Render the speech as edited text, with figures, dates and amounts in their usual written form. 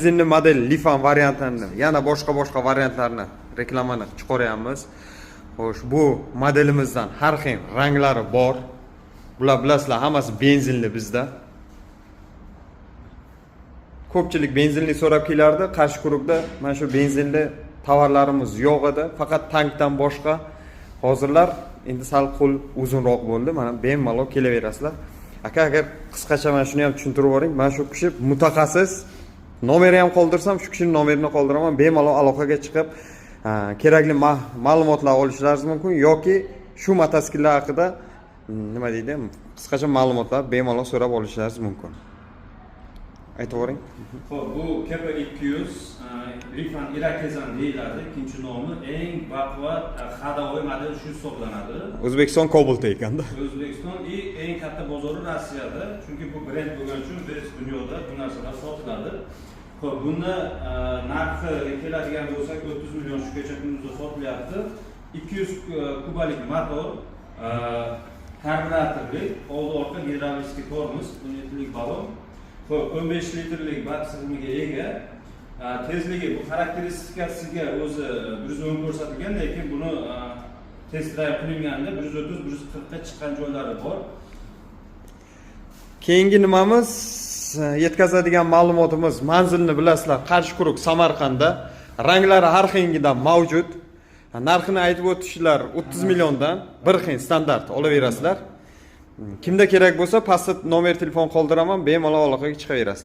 Benzinli model Lifan variantlarini, yana boshqa variantlarni reklamani chiqaryapmiz. Xo'sh, bu modelimizdan har xil ranglari bor. Bular bilasizlar, hammasi benzinli bizda. Ko'pchilik benzinli so'rab kelardi. Qarshi mana shu benzinli tovarlarimiz yo'q edi, faqat tankdan boshqa. Hozirlar endi sal qo'l uzunroq bo'ldi. Mana bemalol kelaverasizlar. Aka, agar qisqacha mana shuni ham tushuntirib yuboring. Mana shu kishi mutaxassis. Nomeri ham qoldirsam, shu kishining nomerini qoldiraman. Bemalol aloqaga chiqib, kerakli ma'lumotlar olishlaringiz mumkin yoki shu mototsikllar haqida nima deydi, qisqacha ma'lumotlar bemalol so'rab olishlaringiz mumkin. Aytib o'ring. Xo'p, bu KP200 Lifan Irakezan deyiladi. Ikkinchi nomi eng baquvvat xadovoy model shu hisoblanadi. O'zbekiston Cobalt ekanda. O'zbekiston eng katta bozori Rossiyada. Chunki bu brend bo'lgani uchun biz dunyoda bu narsalar sotiladi. Xo'p, buni narxi keladigan bo'lsak 30 million shugacha kunduzda sotilyapti. 200 kubalik motor, karburatorli, oldi orqa gidravlik tormoz, 17 lik balon. Xo'p, 15 litrlik bak sig'imiga ega. Tezligi bu xarakteristikasiga o'zi 110 ko'rsatilgan, lekin buni test drive qilinganda 130-140 ga chiqqan joylari bor. Keyingi nimamiz, yetkazadigan ma'lumotimiz, manzilni bilasizlar, Qarshi-Quruq, Samarqandda. Ranglari har xilgidan mavjud. Narxini aytib o'tishlar 30 milliondan bir xil standart olaverasizlar. Kimda kerak bo'lsa, pastda nomer telefon qoldiraman, bemalol aloqaga chiqaverasiz.